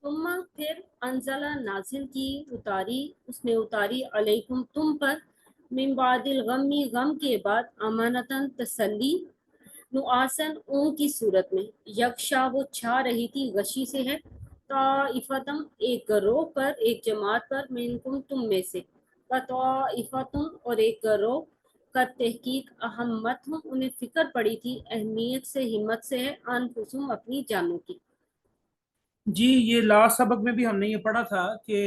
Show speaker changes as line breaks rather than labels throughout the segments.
ثم پھر انزلہ نازل کی اتاری اس نے اتاری علیکم تم پر من بعد الغمی غم کے بعد امانتاً تسلی نعاسن اون کی صورت میں یکشا وہ چھا رہی تھی غشی سے ہے طائفتم ایک گروہ پر ایک جماعت پر منکم تم میں سے طائفتم اور ایک گروہ کا تحقیق اہمت انہیں فکر پڑی تھی اہمیت سے ہمت سے ہے انفسہم اپنی جانوں کی.
جی یہ لاسٹ سبق میں بھی ہم نے یہ پڑھا تھا کہ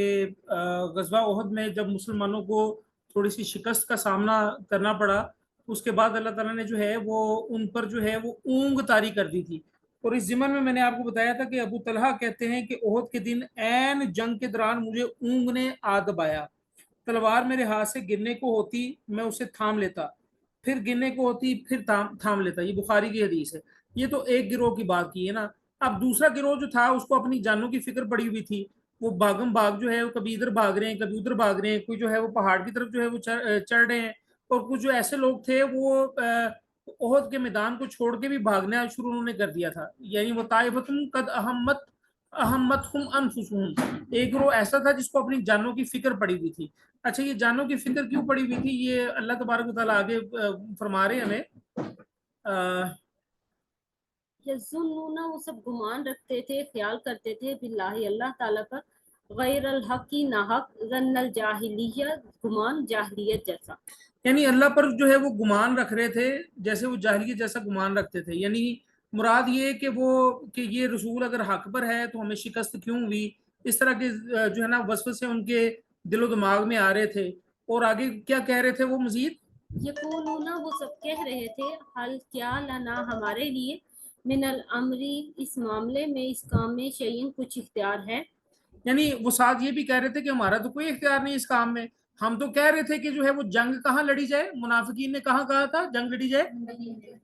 غزوہ احد میں جب مسلمانوں کو تھوڑی سی شکست کا سامنا کرنا پڑا اس کے بعد اللہ تعالیٰ نے جو ہے وہ ان پر جو ہے وہ اونگ طاری کر دی تھی. اور اس ضمن میں نے آپ کو بتایا تھا کہ ابو طلحہ کہتے ہیں کہ احد کے دن عین جنگ کے دوران مجھے اونگ نے آ دبایا، تلوار میرے ہاتھ سے گرنے کو ہوتی میں اسے تھام لیتا، پھر گرنے کو ہوتی پھر تھام لیتا. یہ بخاری کی حدیث ہے. یہ تو ایک گروہ کی بات کی ہے نا. اب دوسرا گروہ جو تھا اس کو اپنی جانوں کی فکر پڑی ہوئی تھی. وہ بھاگم بھاگ جو ہے وہ کبھی ادھر بھاگ رہے ہیں کبھی ادھر بھاگ رہے ہیں، کوئی جو ہے وہ پہاڑ کی طرف جو ہے وہ چڑھ رہے ہیں، اور کچھ جو ایسے لوگ تھے وہ احد کے میدان کو چھوڑ کے بھی بھاگنا شروع انہوں نے کر دیا تھا. یعنی وہ طائفتم قد اہمتہم انفسہم، ایک گروہ ایسا تھا جس کو اپنی جانوں کی فکر پڑی ہوئی تھی. اچھا یہ جانوں کی فکر کیوں پڑی ہوئی تھی یہ اللہ تبارک و تعالیٰ آگے فرما رہے ہیں ہمیں.
یظنون وہ سب گمان رکھتے تھے خیال کرتے تھے باللہ اللہ تعالیٰ پر غیر الحق کی ناحق ظن الجاہلیہ گمان جاہلیت جیسا.
یعنی اللہ پر جو ہے وہ گمان رکھ رہے تھے جیسے وہ جاہلیت جیسا گمان رکھتے تھے. یعنی مراد یہ کہ یہ رسول اگر حق پر ہے تو ہمیں شکست کیوں ہوئی، اس طرح کے جو ہے نا وسوسے ان کے دل و دماغ میں آ رہے تھے. اور آگے کیا کہہ رہے تھے وہ مزید؟
یقولون وہ سب کہہ رہے تھے حل کیا لنا ہمارے لیے من الامری اس معاملے میں اس کام میں شیئن کچھ اختیار ہے.
یعنی وہ ساتھ یہ بھی کہہ رہے تھے کہ ہمارا تو کوئی اختیار نہیں اس کام میں. ہم تو کہہ رہے تھے کہ جو ہے وہ جنگ کہاں لڑی جائے، منافقین نے کہاں کہا تھا جنگ لڑی جائے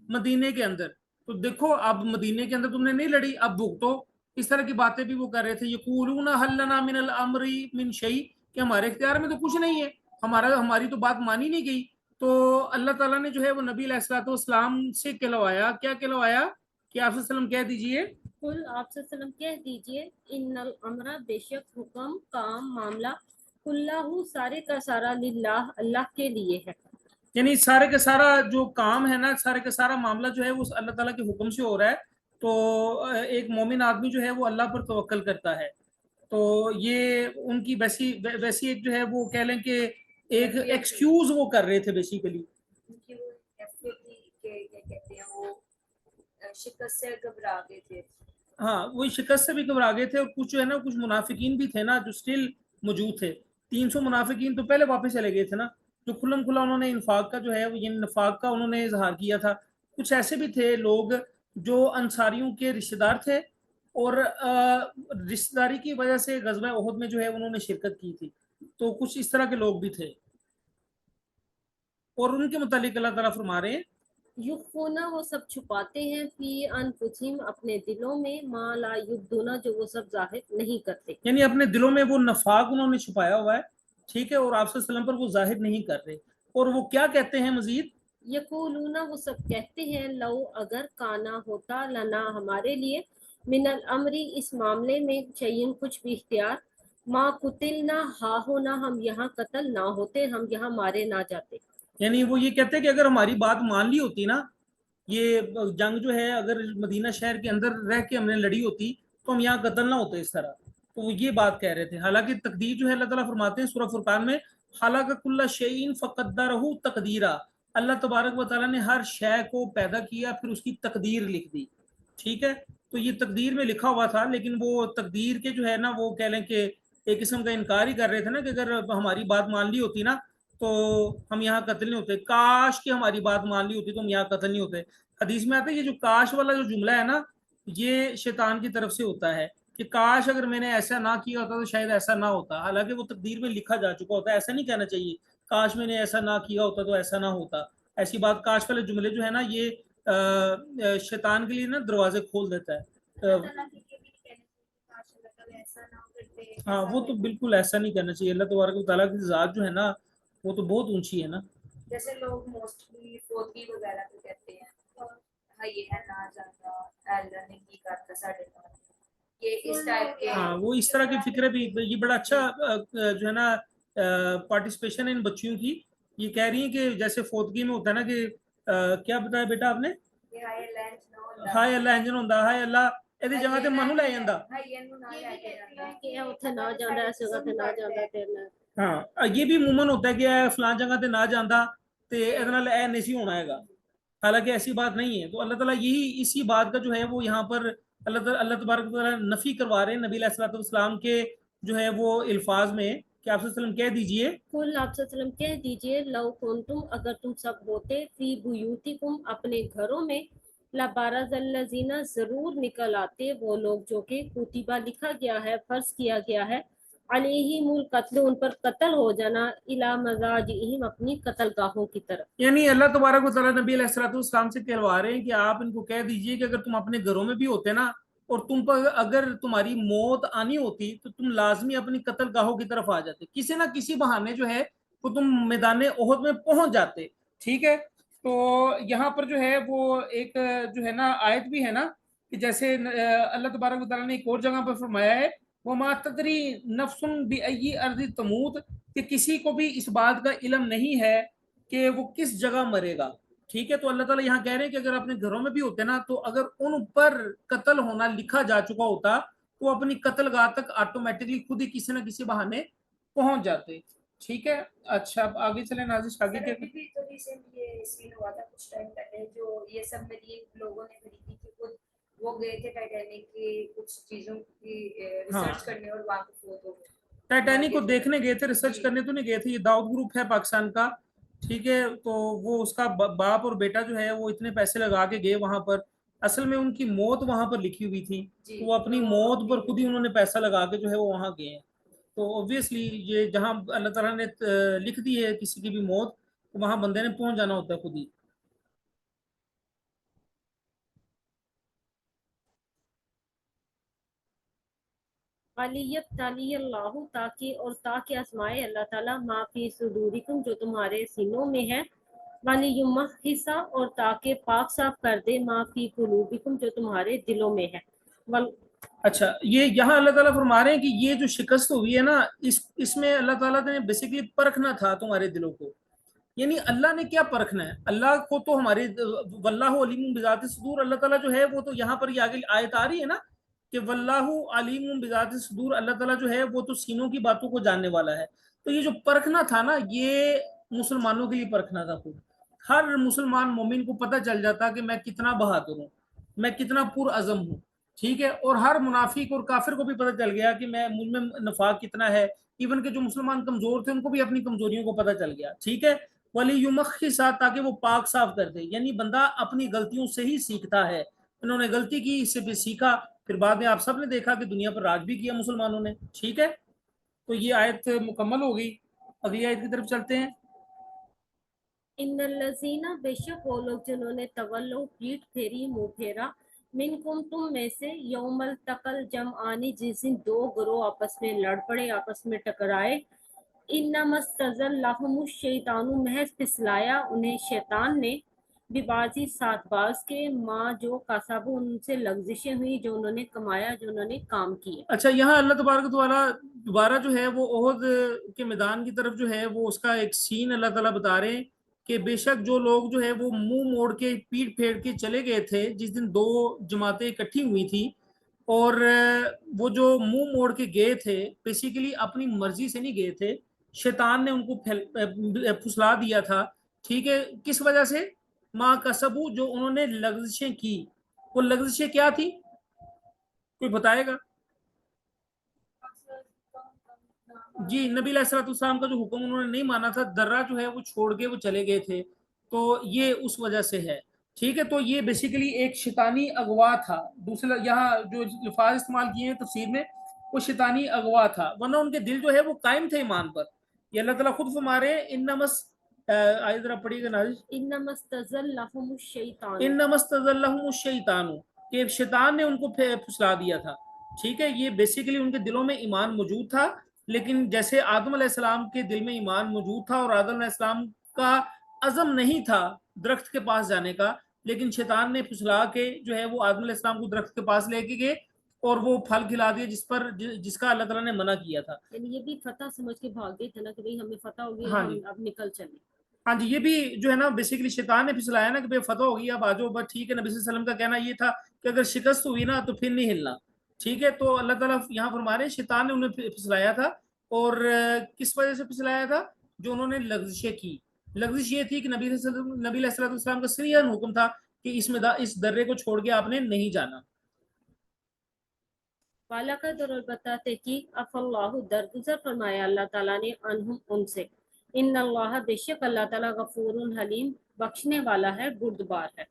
مدینے کے اندر. تو دیکھو اب مدینے کے اندر تم نے نہیں لڑی، اب بھگتو. اس طرح کی باتیں بھی وہ کر رہے تھے. یقولون حل لنا من الامر من شیء، کہ ہمارے اختیار میں تو کچھ نہیں ہے، ہماری تو بات مانی نہیں گئی. تو اللہ تعالیٰ نے جو ہے وہ نبی علیہ الصلوۃ والسلام سے کہلوایا، کیا کہلوایا کہ آپ صلی اللہ علیہ وسلم کہہ دیجئے،
قل آپ صلی اللہ علیہ وسلم کہہ دیجئے ان الامر بے شک حکم کام معاملہ کلہ سارے کا سارا للہ اللہ کے لیے ہے.
یعنی سارے کا سارا جو کام ہے نا، سارے کا سارا معاملہ جو ہے وہ اللہ تعالیٰ کے حکم سے ہو رہا ہے. تو ایک مومن آدمی جو ہے وہ اللہ پر توکل کرتا ہے. تو یہ ان کی ویسی ایک جو ہے وہ کہہ لیں کہ ایک ایکسکیوز وہ کر رہے تھے بیسیکلی.
شکست سے گھبرا گئے تھے.
ہاں وہی شکست سے بھی گھبرا گئے تھے. اور کچھ جو ہے نا کچھ منافقین بھی تھے نا جو اسٹل موجود تھے. 300 منافقین تو پہلے واپس چلے گئے تھے نا، جو کھلم کھلا انہوں نے انفاق کا جو ہے وہ نفاق کا انہوں نے اظہار کیا تھا. کچھ ایسے بھی تھے لوگ جو انصاریوں کے رشتہ دار تھے اور رشتہ داری کی وجہ سے غزوہ احد میں جو ہے انہوں نے شرکت کی تھی. تو کچھ اس طرح کے لوگ بھی تھے. اور ان کے متعلق اللہ تعالیٰ فرما رہے ہیں
یخفونا وہ سب چھپاتے ہیں فی انفسہم اپنے دلوں میں ما لا یبدونا جو وہ سب ظاہر نہیں کرتے.
یعنی اپنے دلوں میں وہ نفاق انہوں نے چھپایا ہوا ہے، ٹھیک ہے، اور آپ صلی اللہ علیہ وسلم پر وہ ظاہر نہیں کر رہے. اور وہ کیا کہتے ہیں مزید؟
یقولون وہ سب کہتے ہیں لو اگر کانا ہوتا لنا ہمارے لیے من الامری اس معاملے میں شیئن کچھ بھی اختیار ما قتلنا ہا ہونا ہم یہاں قتل نہ ہوتے، ہم یہاں مارے نہ جاتے.
یعنی وہ یہ کہتے ہیں کہ اگر ہماری بات مان لی ہوتی نا، یہ جنگ جو ہے اگر مدینہ شہر کے اندر رہ کے ہم نے لڑی ہوتی تو ہم یہاں قتل نہ ہوتے اس طرح. تو وہ یہ بات کہہ رہے تھے. حالانکہ تقدیر جو ہے اللہ تعالیٰ فرماتے ہیں سورہ فرقان میں خلق کل شیء فقدرہ تقدیرا، اللہ تبارک و تعالیٰ نے ہر شے کو پیدا کیا پھر اس کی تقدیر لکھ دی. ٹھیک ہے، تو یہ تقدیر میں لکھا ہوا تھا، لیکن وہ تقدیر کے جو ہے نا وہ کہہ لیں کہ ایک قسم کا انکار ہی کر رہے تھے نا کہ اگر ہماری بات مان لی ہوتی نا تو ہم یہاں قتل نہیں ہوتے. کاش کہ ہماری بات مان لی ہوتی تو ہم یہاں قتل نہیں ہوتے. حدیث میں آتا ہے یہ جو کاش والا جو جملہ ہے نا یہ شیطان کی طرف سے ہوتا ہے کہ کاش اگر میں نے ایسا نہ کیا ہوتا تو شاید ایسا نہ ہوتا. حالانکہ وہ تقدیر میں لکھا جا چکا ہوتا ہے. ایسا نہیں کہنا چاہیے کاش میں نے ایسا نہ کیا ہوتا تو ایسا نہ ہوتا. ایسی بات کاش والے جملے جو ہے نا یہ شیطان کے لیے نا دروازے کھول دیتا ہے. ہاں وہ تو بالکل ایسا نہیں کرنا چاہیے. اللہ تبارک و تعالیٰ کی ذات جو ہے نا وہ تو بہت اونچی ہے نا.
جیسے لوگ موسٹلی فوتگی وغیرہ کو کہتے ہیں ہاں یہ ہے نہ جانا اللہ نے کی کرتا ساڈے نال، کہ اس ٹائپ کے
ہاں وہ اس طرح کے فکرے بھی، یہ بڑا اچھا جو ہے نا پارٹیسپیشن ہے ان بچیوں کی. یہ کہہ رہی ہیں کہ جیسے فوتگی میں ہوتا ہے نا کہ کیا بتایا بیٹا آپ نے،
کہ ہائے لینڈ نو
ہائے اللہ انجن ہوتا، ہائے اللہ ਇਹਦੀ ਜਗ੍ਹਾ ਤੇ ਮਨੂ ਲੈ ਜਾਂਦਾ.
ہائے نو نہ لے کے جاتا
کہ اتنے نہ جانا اس جگہ تے نہ جانا تیرنا.
ہاں یہ بھی عموماً ہوتا ہے کہ فلاں جگہ تے نہ جانا تے ਇਹਦੇ ਨਾਲ ਇਹ نہیں سی ہونا ہے گا، حالانکہ ایسی بات نہیں ہے. تو اللہ تعالیٰ یہی اسی بات کا جو ہے وہ یہاں پر اللہ تبارک و تعالیٰ نفی کروا رہے ہیں نبی علیہ الصلوۃ والسلام کے جو ہے وہ الفاظ میں کہ آپ صلی اللہ علیہ وسلم کہہ دیجئے،
قل آپ صلی اللہ علیہ وسلم کہہ دیجئے لو کنتم اگر تم سب ہوتے فی بیوتکم اپنے گھروں میں لبارز الذین ضرور نکل آتے وہ لوگ جو کہ کتبہ لکھا گیا ہے فرض کیا گیا ہے علیہم القتل ان پر قتل ہو جانا الی مضاجعہم اپنی قتل گاہوں کی طرف.
یعنی اللہ تبارک و تعالیٰ نبی علیہ الصلوۃ والسلام سے کہلوا رہے ہیں کہ آپ ان کو کہہ دیجئے کہ اگر تم اپنے گھروں میں بھی ہوتے نا اور تم پر اگر تمہاری موت آنی ہوتی تو تم لازمی اپنی قتل گاہوں کی طرف آ جاتے، کسی نہ کسی بہانے جو ہے وہ تم میدان احد میں پہنچ جاتے. ٹھیک ہے، تو یہاں پر جو ہے وہ ایک جو ہے نا آیت بھی ہے نا کہ جیسے اللہ تبارک و تعالیٰ نے ایک اور جگہ پر فرمایا ہے وَمَا تَدْرِي نَفْسٌ بِأَيِّ أَرْضٍ تَمُوتُ، کہ کسی کو بھی اس بات کا علم نہیں ہے کہ وہ کس جگہ مرے گا. ٹھیک ہے، تو اللہ تعالیٰ یہاں کہہ رہے ہیں کہ اگر اپنے گھروں میں بھی ہوتے نا تو اگر ان پر قتل ہونا لکھا جا چکا ہوتا تو اپنی قتل گاہ تک آٹومیٹکلی خود ہی کسی نہ کسی بہانے پہنچ جاتے. ٹھیک ہے، اچھا اب آگے چلیں نازش، آگے
سر
کیا
ابھی بھی تو ریسنٹ یہ سین ہوا تھا کچھ ٹائم پہلے جو یہ سب میری لوگوں نے کری تھی کہ خود وہ گئے تھے ٹائٹینک کی کچھ چیزوں کی ریسرچ کرنے اور وہاں پہ فوت ہو گئے.
ٹائٹینک کو دیکھنے گئے تھے، ریسرچ
جی.
کرنے تو نہیں گئے تھے. یہ داؤد گروپ ہے پاکستان کا، ٹھیک ہے، تو وہ اس کا باپ اور بیٹا جو ہے وہ اتنے پیسے لگا کے گئے وہاں پر، اصل میں ان کی موت وہاں پر لکھی ہوئی تھی
جی.
تو وہ اپنی موت پر خود ہی انہوں نے پیسہ لگا کے جو ہے وہ وہاں گئے ہیں. تو اوبویسلی یہ جہاں اللہ تعالیٰ نے لکھ دی ہے کسی کی بھی موت وہاں بندے نے پہنچ جانا ہوتا ہے خود ہی.
وَلِيَبْتَلِيَ اللَّهُ تاکہ آزمائے اللہ تعالیٰ ما فی صدورکم جو تمہارے سینوں میں ہے وَلِيُمَحِّصَ اور تاکہ پاک صاف کر دے ما فی قلوبکم جو تمہارے دلوں میں ہے.
اچھا یہ یہاں اللہ تعالیٰ فرما رہے ہیں کہ یہ جو شکست ہوئی ہے نا اس میں اللہ تعالیٰ نے بیسیکلی پرکھنا تھا تمہارے دلوں کو. یعنی اللہ نے کیا پرکھنا ہے؟ اللہ کو تو ہمارے واللہ علیم بذات الصدور، اللہ تعالیٰ جو ہے وہ تو یہاں پر یہ آگے آیت آ رہی ہے نا کہ واللہ علیم بذات الصدور، اللہ تعالیٰ جو ہے وہ تو سینوں کی باتوں کو جاننے والا ہے. تو یہ جو پرکھنا تھا نا یہ مسلمانوں کے لیے پرکھنا تھا. خود ہر مسلمان مومن کو پتہ چل جاتا کہ میں کتنا بہادر ہوں، میں کتنا پرعزم ہوں. ٹھیک ہے، اور ہر منافق اور کافر کو بھی پتہ چل گیا کہ مجھ میں نفاق کتنا ہے. ایون کہ جو مسلمان کمزور تھے ان کو بھی اپنی کمزوریوں کو پتہ چل گیا. ٹھیک ہے، وَلِيُمَحِّصَ تاکہ وہ پاک صاف کر دے. یعنی بندہ اپنی غلطیوں سے ہی سیکھتا ہے. انہوں نے غلطی کی، اس سے بھی سیکھا، پھر بعد میں آپ سب نے دیکھا کہ دنیا پر راج بھی کیا مسلمانوں نے. ٹھیک ہے، تو یہ آیت مکمل ہو گئی. اگلی آیت کی طرف چلتے ہیں.
ان الذین بے شک وہ لوگ جنہوں نے تولوا پیٹ پھیری منہ پھیرا منکم تم میں سے یوم التقل جمعانی جس دن دو گروہ آپس میں لڑ پڑے آپس میں ٹکرائے انما استزلهم الشیطان محض پھسلایا انہیں شیطان نے ببازی سات باز کے ماں جو کسبوا ان سے لغزشیں ہوئی جو انہوں نے کمایا جو انہوں نے کام کیے.
اچھا یہاں اللہ تبارک تعالیٰ دوبارہ جو ہے وہ احد کے میدان کی طرف جو ہے وہ اس کا ایک سین اللہ تعالیٰ بتا رہے ہیں کہ بے شک جو لوگ جو ہے وہ منہ موڑ کے پیٹ پھیر کے چلے گئے تھے جس دن دو جماعتیں اکٹھی ہوئی تھی اور وہ جو منہ موڑ کے گئے تھے بیسیکلی اپنی مرضی سے نہیں گئے تھے، شیطان نے ان کو پھسلا دیا تھا. ٹھیک ہے، کس وجہ سے؟ ما کسبو جو انہوں نے لغزشیں کی. وہ لغزشیں کیا تھی کوئی بتائے گا؟ جی نبی علیہ الصلوۃ والسلام کا جو حکم انہوں نے نہیں مانا تھا، درہ جو ہے وہ چھوڑ کے وہ چلے گئے تھے، تو یہ اس وجہ سے ہے. ٹھیک ہے، تو یہ بیسیکلی ایک شیطانی اغوا تھا. دوسرا یہاں جو الفاظ استعمال کیے ہیں تفسیر میں وہ شیطانی اغوا تھا، ورنہ ان کے دل جو ہے وہ قائم تھے ایمان پر. یہ اللہ تعالیٰ خود فرما رہے ہیں انمس آئے ذرا پڑھیے گا نازش.
انما استزلهم الشیطان
انما استزلهم الشیطان کہ شیطان نے ان کو پھسلا دیا تھا. ٹھیک ہے، یہ بیسیکلی ان کے دلوں میں ایمان موجود تھا، لیکن جیسے آدم علیہ السلام کے دل میں ایمان موجود تھا اور آدم علیہ السلام کا عزم نہیں تھا درخت کے پاس جانے کا، لیکن شیطان نے پھسلا کے جو ہے وہ آدم علیہ السلام کو درخت کے پاس لے کے گئے اور وہ پھل کھلا دیا جس کا اللہ تعالیٰ نے منع کیا تھا.
یعنی یہ بھی فتح سمجھ کے بھاگ گئے تھے نا کہ بھئی ہمیں فتح ہو گئی،
ہاں
ہم
جی
اب نکل چلے.
ہاں جی، یہ بھی جو ہے نا بیسیکلی شیطان نے پھسلایا نا کہ بھئی فتح ہوگی اب آجو. بس ٹھیک ہے، نبی صلی اللہ علیہ وسلم کا کہنا یہ تھا کہ اگر شکست ہوئی نا تو پھر نہیں ہلنا. ٹھیک ہے، تو اللہ تعالیٰ یہاں فرما رہے ہیں شیطان نے انہیں پھسلایا تھا. اور کس وجہ سے پھسلایا تھا؟ جو انہوں نے لغزشیں کی. لغزش یہ تھی کہ نبی علیہ السلام کا سریعاً حکم تھا کہ اس درے کو چھوڑ کے آپ نے نہیں جانا.
وَلَقَدْ اور البتہ تحقیق عفا اللہ درگزر فرمایا اللہ تعالیٰ نے عنہم ان سے. ان اللہ بے شک اللہ تعالیٰ غفور حلیم بخشنے والا ہے، بردبار ہے.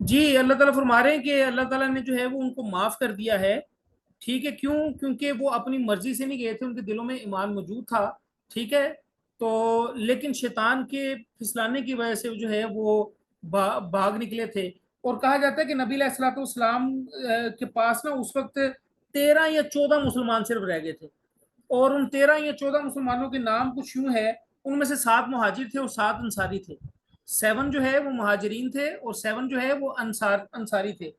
جی، اللہ تعالیٰ فرما رہے ہیں کہ اللہ تعالیٰ نے جو ہے وہ ان کو معاف کر دیا ہے. ٹھیک ہے، کیوں؟ کیونکہ وہ اپنی مرضی سے نہیں گئے تھے، ان کے دلوں میں ایمان موجود تھا. ٹھیک ہے، تو لیکن شیطان کے پھسلانے کی وجہ سے جو ہے وہ بھاگ نکلے تھے. اور کہا جاتا ہے کہ نبی علیہ الصلوۃ والسلام کے پاس نا اس وقت 13 یا 14 مسلمان صرف رہ گئے تھے. اور ان 13 یا 14 مسلمانوں کے نام کچھ یوں ہے، ان میں سے 7 مہاجر تھے اور 7 انصاری تھے. 7 جو ہے وہ مہاجرین تھے اور 7 جو ہے وہ انصاری تھے.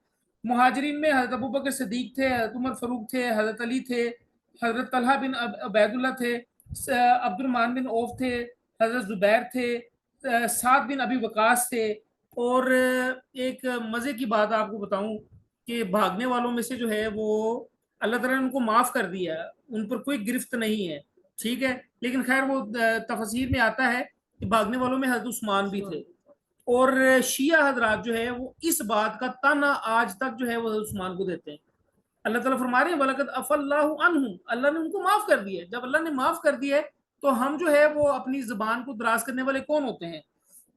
مہاجرین میں حضرت ابوبکر صدیق تھے، حضرت عمر فاروق تھے، حضرت علی تھے، حضرت طلحہ بن عبید اللہ تھے، عبد الرحمن بن عوف تھے، حضرت زبیر تھے، سعد بن ابی وقاص تھے. اور ایک مزے کی بات آپ کو بتاؤں کہ بھاگنے والوں میں سے جو ہے وہ اللہ تعالیٰ نے ان کو معاف کر دیا، ان پر کوئی گرفت نہیں ہے. ٹھیک ہے، لیکن خیر وہ تفسیر میں آتا ہے کہ بھاگنے والوں میں حضرت عثمان بھی تھے. اور شیعہ حضرات جو ہے وہ اس بات کا تانا آج تک جو ہے وہ حضرت عثمان کو دیتے ہیں. اللہ تعالیٰ فرما رہے ہیں وَلَقَدْ عَفَا اللَّهُ عَنْهُمْ، اللہ نے ان کو معاف کر دیا ہے. جب اللہ نے معاف کر دیا ہے تو ہم جو ہے وہ اپنی زبان کو دراز کرنے والے کون ہوتے ہیں؟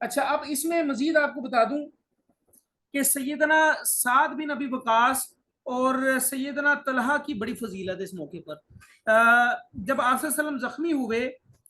اچھا، اب اس میں مزید آپ کو بتا دوں کہ سیدنا سعد بن ابی وقاص اور سیدنا طلحہ کی بڑی فضیلت ہے اس موقع پر. جب آپ صلی اللہ علیہ وسلم زخمی ہوئے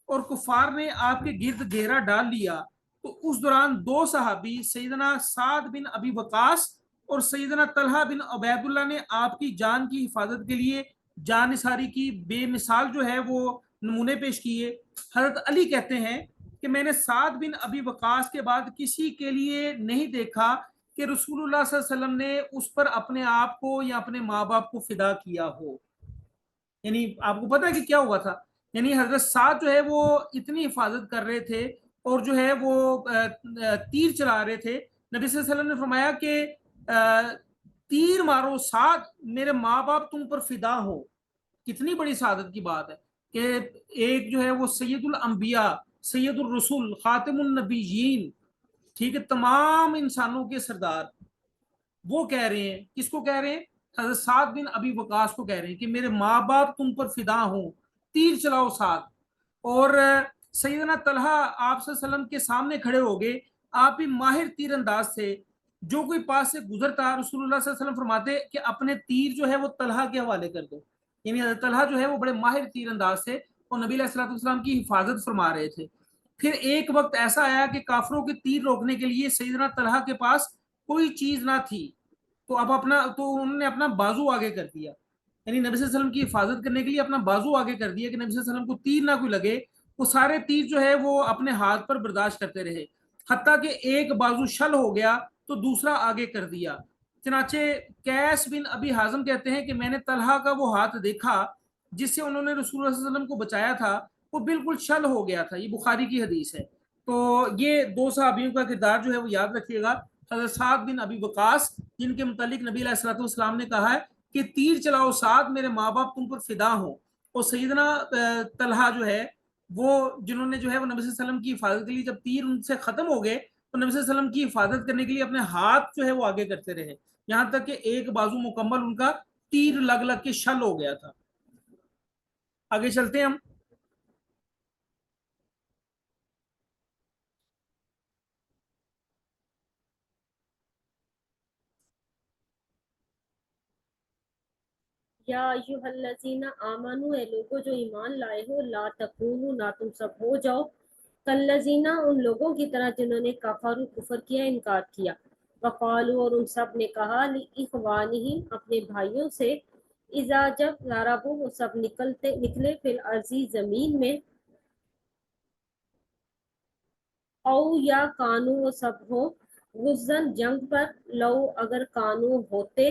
اور کفار نے آپ کے گرد گھیرا ڈال لیا تو اس دوران 2 صحابی سیدنا سعد بن ابی وقاص اور سیدنا طلحہ بن عبید اللہ نے آپ کی جان کی حفاظت کے لیے جان نثاری کی بے مثال جو ہے وہ نمونے پیش کیے. حضرت علی کہتے ہیں کہ میں نے سعد بن ابی وقاص کے بعد کسی کے لیے نہیں دیکھا کہ رسول اللہ صلی اللہ علیہ وسلم نے اس پر اپنے آپ کو یا اپنے ماں باپ کو فدا کیا ہو. یعنی آپ کو پتا ہے کہ کیا ہوا تھا؟ یعنی حضرت سعد جو ہے وہ اتنی حفاظت کر رہے تھے اور جو ہے وہ تیر چلا رہے تھے. نبی صلی اللہ علیہ وسلم نے فرمایا کہ تیر مارو سعد، میرے ماں باپ تم پر فدا ہو. کتنی بڑی سعادت کی بات ہے کہ ایک جو ہے وہ سید الانبیاء، سید الرسول، خاتم النبیین، ٹھیک ہے، تمام انسانوں کے سردار، وہ کہہ رہے ہیں، کس کو کہہ رہے ہیں؟ حضرت سعد بن ابی وقاص کو کہہ رہے ہیں کہ میرے ماں باپ تم پر فدا ہوں، تیر چلاؤ سعد. اور سیدنا طلحہ آپ صلی اللہ علیہ وسلم کے سامنے کھڑے ہو گئے. آپ بھی ماہر تیر انداز تھے، جو کوئی پاس سے گزرتا رسول اللہ صلی اللہ علیہ وسلم فرماتے کہ اپنے تیر جو ہے وہ طلحہ کے حوالے کر دو. یعنی حضرت طلحہ جو ہے وہ بڑے ماہر تیر انداز تھے اور نبی علیہ الصلوۃ والسلام کی حفاظت فرما رہے تھے. پھر ایک وقت ایسا آیا کہ کافروں کے تیر روکنے کے لیے سیدنا طلحہ کے پاس کوئی چیز نہ تھی، تو اب انہوں نے اپنا بازو آگے کر دیا. یعنی نبی صلی اللہ علیہ وسلم کی حفاظت کرنے کے لیے اپنا بازو آگے کر دیا کہ نبی صلی اللہ علیہ وسلم کو تیر نہ کوئی لگے. وہ سارے تیر جو ہے وہ اپنے ہاتھ پر برداشت کرتے رہے، حتیٰ کہ ایک بازو شل ہو گیا تو دوسرا آگے کر دیا. چنانچہ قیس بن ابی حازم کہتے ہیں کہ میں نے طلحہ کا وہ ہاتھ دیکھا جس سے انہوں نے رسول اللہ صلی اللہ علیہ وسلم کو بچایا تھا، وہ بالکل شل ہو گیا تھا. یہ بخاری کی حدیث ہے. تو یہ 2 صحابیوں کا کردار جو ہے وہ یاد رکھیے گا. حضرت سعد بن ابی وقاص جن کے متعلق نبی علیہ الصلوۃ والسلام نے کہا ہے کہ تیر چلاؤ سعد، میرے ماں باپ تم پر فدا ہوں. اور سیدنا طلحہ جو ہے وہ جنہوں نے جو ہے وہ نبی صلی اللہ علیہ وسلم کی حفاظت کے لیے جب تیر ان سے ختم ہو گئے تو نبی صلی اللہ علیہ وسلم کی حفاظت کرنے کے لیے اپنے ہاتھ جو ہے وہ آگے کرتے رہے، یہاں تک کہ ایک بازو مکمل ان کا تیر لگ لگ کے شل ہو گیا تھا. آگے چلتے ہیں ہم.
یا ایھا الذین آمنوا، اے لوگوں جو ایمان لائے ہو، لا تکونوا، نہ تم سب ہو جاؤ، کالذین، ان لوگوں کی طرح جنہوں نے کفروا، کفر کیا، انکار کیا، وقالوا، اور ان سب نے کہا، لاخوانہم، اپنے بھائیوں سے، اذا، جب ضربوا، وہ سب نکلے، فی الارض، زمین میں، او یا کانو، وہ سب ہو، غزن، جنگ پر، لو، اگر کانو، ہوتے،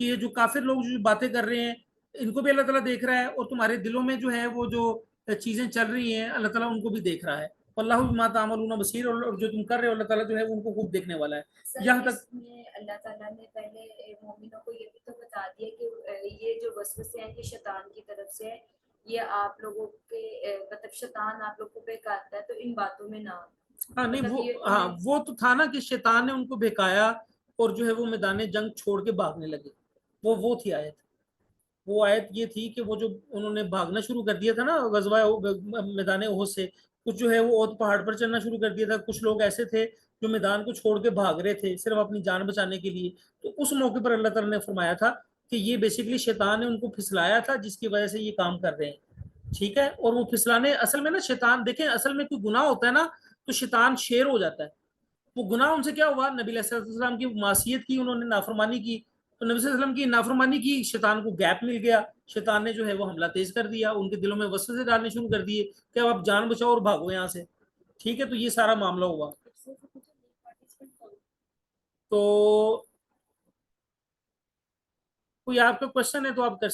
کہ یہ جو کافر لوگ جو باتیں کر رہے ہیں ان کو بھی اللہ تعالیٰ دیکھ رہا ہے، اور تمہارے دلوں میں جو ہے وہ جو چیزیں چل رہی ہیں اللہ تعالیٰ ان کو بھی دیکھ رہا ہے. اللہ بما تعملون بصیر، اور جو تم کر رہے ہو اللہ تعالیٰ جو ہے ان کو خوب دیکھنے والا ہے.
سر
یہاں تک
اس میں اللہ تعالیٰ نے پہلے مومنوں کو یہ بھی تو بتا دیا کہ یہ جو وسوسے ہیں یہ شیطان کی طرف سے ہے، یہ آپ لوگوں کے مطلب شیطان آپ لوگوں کو بہکاتا ہے، تو ان باتوں میں نہ آؤ.
ہاں نہیں
مطلب
وہ
یہ
ہاں
انہیں-
وہ تو تھا نا کہ شیطان نے ان کو بہکایا اور جو ہے وہ میدان جنگ چھوڑ کے بھاگنے لگے. وہ تھی آیت. وہ آیت یہ تھی کہ وہ جو انہوں نے بھاگنا شروع کر دیا تھا نا غزوہ میدان احد سے، کچھ جو ہے وہ احد پہاڑ پر چلنا شروع کر دیا تھا، کچھ لوگ ایسے تھے جو میدان کو چھوڑ کے بھاگ رہے تھے صرف اپنی جان بچانے کے لیے. تو اس موقع پر اللہ تعالیٰ نے فرمایا تھا کہ یہ بیسیکلی شیطان نے ان کو پھسلایا تھا جس کی وجہ سے یہ کام کر رہے ہیں. ٹھیک ہے. اور وہ پھسلانے اصل میں نا شیطان دیکھیں اصل میں کوئی گناہ ہوتا ہے نا تو شیطان شیر ہو جاتا ہے. وہ گناہ ان سے کیا ہوا، نبی علیہ السلام کی معصیت کی، انہوں نے نافرمانی کی، تو نبی صلی اللہ علیہ وسلم کی نافرمانی کی، شیطان کو گیپ مل گیا، شیطان نے جو ہے وہ حملہ تیز کر دیا، ان کے دلوں میں وسوسے ڈالنے شروع کر دیے کہ اب آپ جان بچاؤ اور بھاگو یہاں سے. ٹھیک ہے. تو یہ سارا معاملہ ہوا. تو کوئی آپ کا کوشچن ہے تو آپ کر